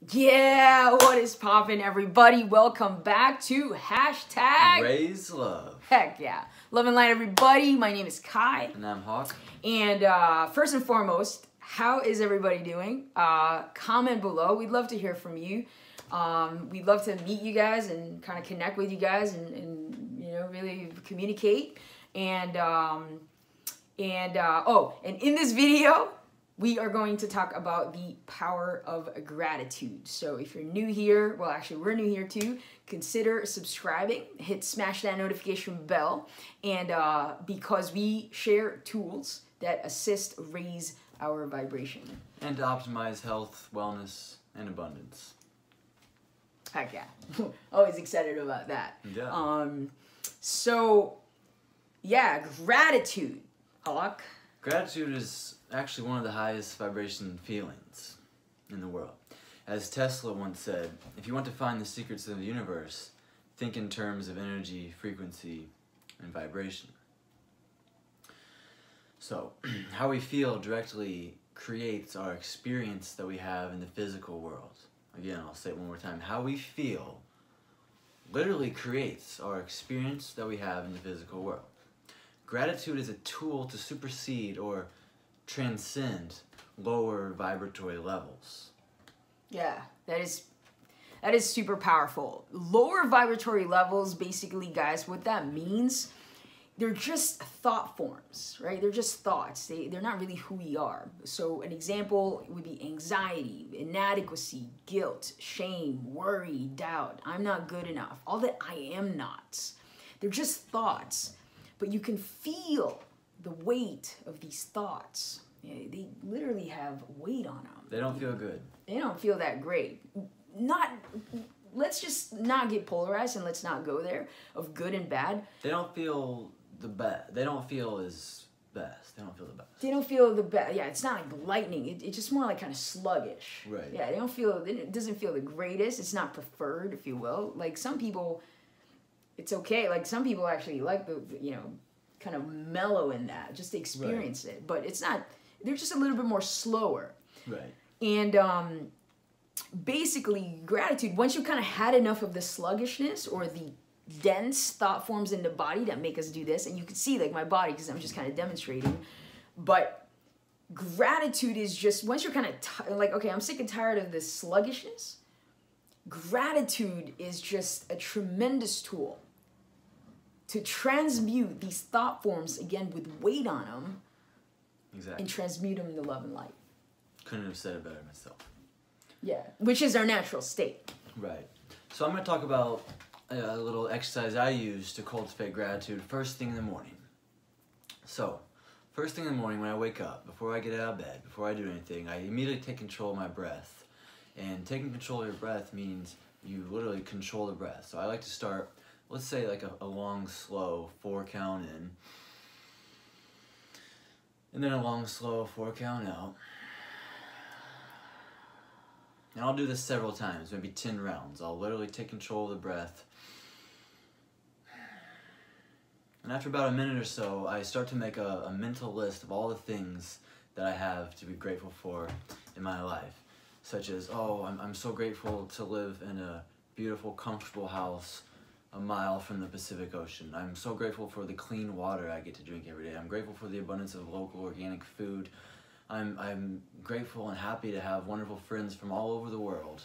Yeah, what is poppin', everybody? Welcome back to hashtag Raise Love. Heck yeah. Love and light, everybody. My name is Kai. And I'm Hawk. And first and foremost, how is everybody doing? Comment below. We'd love to hear from you. We'd love to meet you guys and kind of connect with you guys and you know, really communicate. And in this video, we are going to talk about the power of gratitude. So if you're new here, well, actually, we're new here too, consider subscribing, smash that notification bell, and because we share tools that assist raise our vibration. And to optimize health, wellness, and abundance. Heck yeah. Always excited about that. Yeah. So, yeah, gratitude, Hawk. Gratitude is actually one of the highest vibration feelings in the world. As Tesla once said, if you want to find the secrets of the universe, think in terms of energy, frequency, and vibration. So, how we feel directly creates our experience that we have in the physical world. Again, I'll say it one more time. How we feel literally creates our experience that we have in the physical world. Gratitude is a tool to supersede or transcend lower vibratory levels. Yeah, that is super powerful. Lower vibratory levels, basically, guys, what that means, they're just thought forms, right? They're just thoughts. They're not really who we are. So an example would be anxiety, inadequacy, guilt, shame, worry, doubt. I'm not good enough. All that I am nots. They're just thoughts. But you can feel the weight of these thoughts. Yeah, they literally have weight on them. They don't feel good. They don't feel that great. Let's just not get polarized and let's not go there of good and bad. They don't feel the best. They don't feel as best. They don't feel the best. They don't feel the best. Yeah, it's not like lightning. It's just more like kind of sluggish. Right. Yeah, it doesn't feel the greatest. It's not preferred, if you will. Like some people, it's okay. Like some people actually like the, you know, kind of mellow in that, just to experience it. But it's not, they're just a little bit more slower. Right. And basically gratitude, once you kind of had enough of the sluggishness or the dense thought forms in the body that make us do this, and you can see like my body because I'm just kind of demonstrating, but gratitude is just, once you're kind of like, okay, I'm sick and tired of this sluggishness, gratitude is just a tremendous tool to transmute these thought forms, again, with weight on them. Exactly. And transmute them into love and light. Couldn't have said it better myself. Yeah, which is our natural state. Right. So I'm going to talk about a little exercise I use to cultivate gratitude first thing in the morning. So, first thing in the morning when I wake up, before I get out of bed, before I do anything, I immediately take control of my breath. And taking control of your breath means you literally control the breath. So I like to start, let's say like a long, slow 4 count in. And then a long, slow 4 count out. And I'll do this several times, maybe 10 rounds. I'll literally take control of the breath. And after about a minute or so, I start to make a mental list of all the things that I have to be grateful for in my life. Such as, oh, I'm so grateful to live in a beautiful, comfortable house a mile from the Pacific Ocean. I'm so grateful for the clean water I get to drink every day. I'm grateful for the abundance of local organic food. I'm grateful and happy to have wonderful friends from all over the world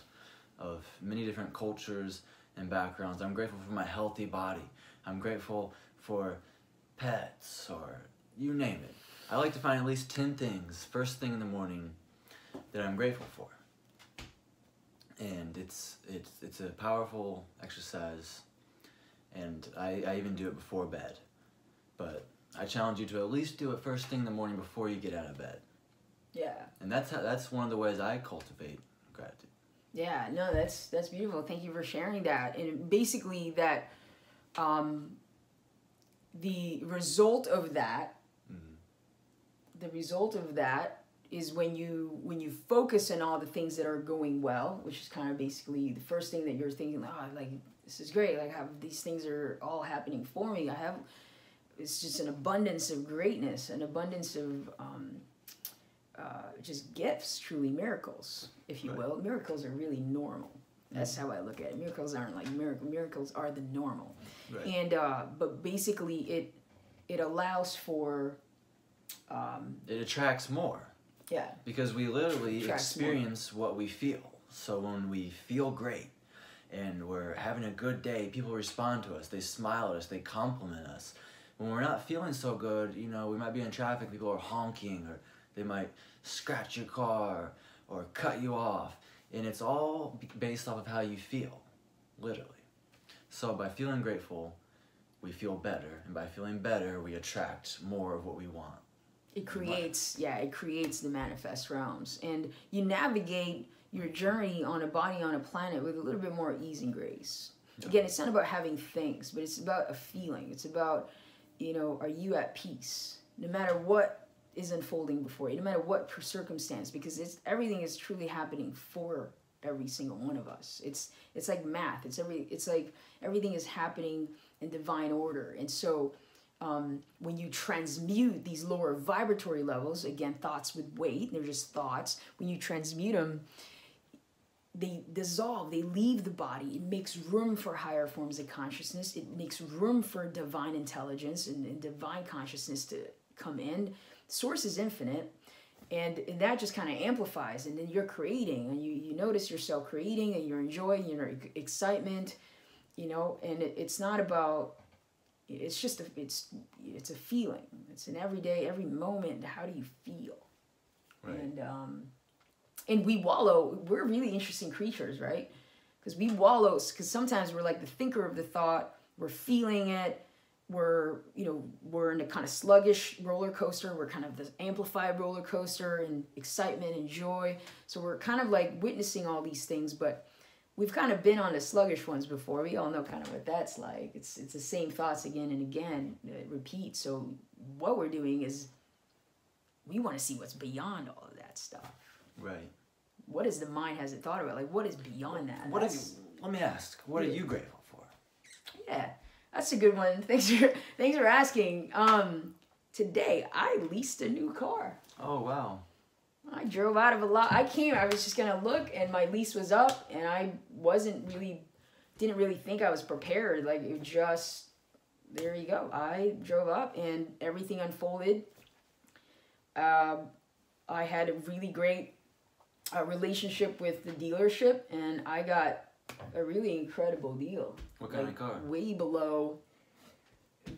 of many different cultures and backgrounds. I'm grateful for my healthy body. I'm grateful for pets, or you name it. I like to find at least 10 things first thing in the morning that I'm grateful for. And it's a powerful exercise. And I even do it before bed. But I challenge you to at least do it first thing in the morning before you get out of bed. Yeah. And that's one of the ways I cultivate gratitude. Yeah, no, that's beautiful. Thank you for sharing that. And basically that the result of that is when you focus on all the things that are going well, which is kind of basically the first thing that you're thinking, oh, like, this is great. Like, these things are all happening for me. It's just an abundance of greatness, an abundance of just gifts, truly miracles. if you will. Miracles are really normal. That's how I look at it. Miracles aren't like miracles are the normal. Right. And but basically it allows for it attracts more. Yeah. Because we literally experience what we feel. So when we feel great and we're having a good day, people respond to us, they smile at us, they compliment us. When we're not feeling so good, you know, we might be in traffic, people are honking, or they might scratch your car or cut you off. And it's all based off of how you feel, literally. So by feeling grateful, we feel better. And by feeling better, we attract more of what we want. It creates, it creates the manifest realms. And you navigate your journey on a body, on a planet with a little bit more ease and grace. Yeah. Again, it's not about having things, but it's about a feeling. It's about, you know, are you at peace? No matter what is unfolding before you, no matter what circumstance, because everything is truly happening for every single one of us. It's like math. It's like everything is happening in divine order. And so when you transmute these lower vibratory levels, again, thoughts with weight, they're just thoughts. When you transmute them, they dissolve, they leave the body. It makes room for higher forms of consciousness. It makes room for divine intelligence and divine consciousness to come in. Source is infinite, and that just kind of amplifies, and then you're creating, and you notice yourself creating, and you're enjoying your excitement, you know, and it's not about, it's just it's a feeling. It's an everyday, every moment, how do you feel? Right. And we wallow, we're really interesting creatures, right? Because we wallow, because sometimes we're like the thinker of the thought, we're feeling it, we're in a kind of sluggish roller coaster, we're kind of the amplified roller coaster and excitement and joy. So we're kind of like witnessing all these things, but we've kind of been on the sluggish ones before. We all know kind of what that's like. It's the same thoughts again and again, repeat. So what we're doing is we want to see what's beyond all of that stuff. Right. What is the mind hasn't thought about? Like, what is beyond that? Let me ask, what are you grateful for? Yeah, that's a good one. Thanks for asking. Today, I leased a new car. Oh, wow. I drove out of a lot. I was just going to look, and my lease was up, and I didn't really think I was prepared. Like, it just, there you go. I drove up, and everything unfolded. I had a really great relationship with the dealership, and I got a really incredible deal. What kind of car? Way below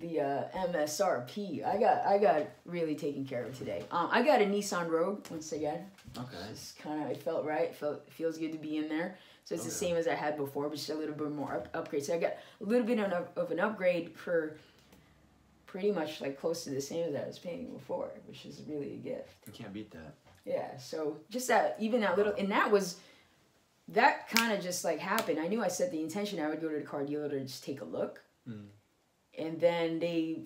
the MSRP. I got really taken care of today. I got a Nissan Rogue once again. Okay. Just kind of, it felt right. It feels good to be in there. So it's the same as I had before, but just a little bit more upgrade. So I got a little bit of an upgrade for pretty much like close to the same as I was paying before, which is really a gift. You can't beat that. Yeah. So just that little, and that kind of just like happened. I knew I set the intention I would go to the car dealer to just take a look. Mm. And then they,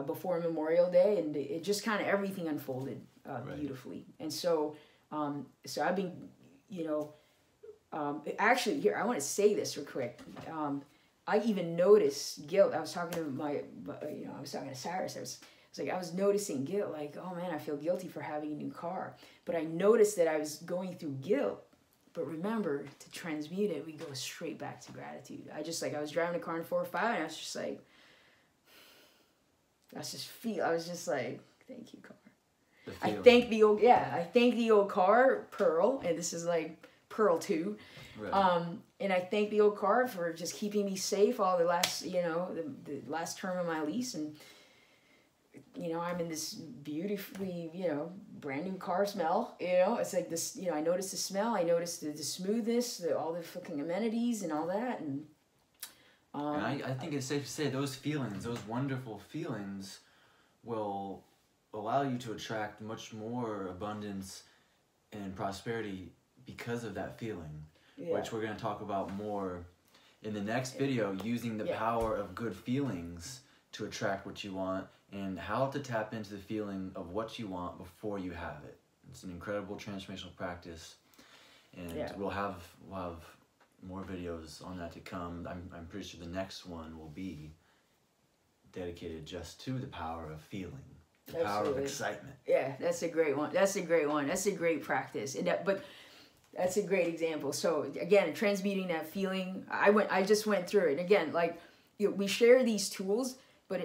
before Memorial Day, and it just kind of everything unfolded beautifully. And so, I've been, actually here, I want to say this real quick. I even noticed guilt. I was talking to Cyrus. I was noticing guilt, like, oh man, I feel guilty for having a new car. But I noticed that I was going through guilt. But remember, to transmute it, we go straight back to gratitude. I was driving a car in 405, and I was just like, I was just like, thank you, car. I thank the old car, Pearl, and this is like Pearl 2. Right. And I thank the old car for just keeping me safe all the last, the last term of my lease. And, I'm in this beautifully, brand new car smell, it's like this, I noticed the smell, I noticed the smoothness, all the fucking amenities and all that. And I think it's safe to say those feelings, those wonderful feelings will allow you to attract much more abundance and prosperity because of that feeling, which we're going to talk about more in the next video, using the power of good feelings to attract what you want, and how to tap into the feeling of what you want before you have it. It's an incredible transformational practice, and we'll have more videos on that to come. I'm pretty sure the next one will be dedicated just to the power of feeling, the power of excitement. Yeah, that's a great one. That's a great practice. And but That's a great example. So again, transmuting that feeling. I just went through it. And again, like, we share these tools, but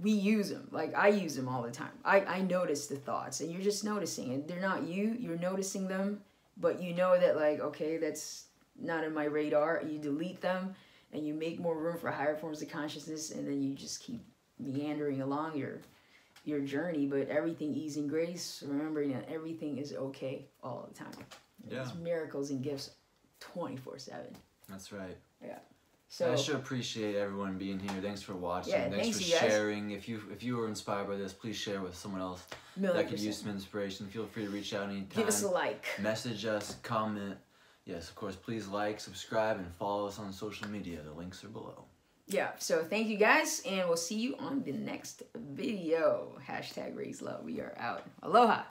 we use them. Like, I use them all the time. I notice the thoughts, and you're just noticing it. They're not you. You're noticing them, but you know that, like, okay, that's not in my radar. You delete them, and you make more room for higher forms of consciousness, and then you just keep meandering along your journey. But everything ease and grace, remembering that everything is okay all the time. Yeah. There's miracles and gifts 24/7. That's right. Yeah. So I sure appreciate everyone being here. Thanks for watching. Yeah, thanks thanks, for you guys. sharing. If you were inspired by this, please share with someone else that could use some inspiration. Feel free to reach out anytime. Give us a like. Message us, comment. Yes, of course, please like, subscribe, and follow us on social media. The links are below. Yeah, so thank you guys, and we'll see you on the next video. #RaiseLove. We are out. Aloha.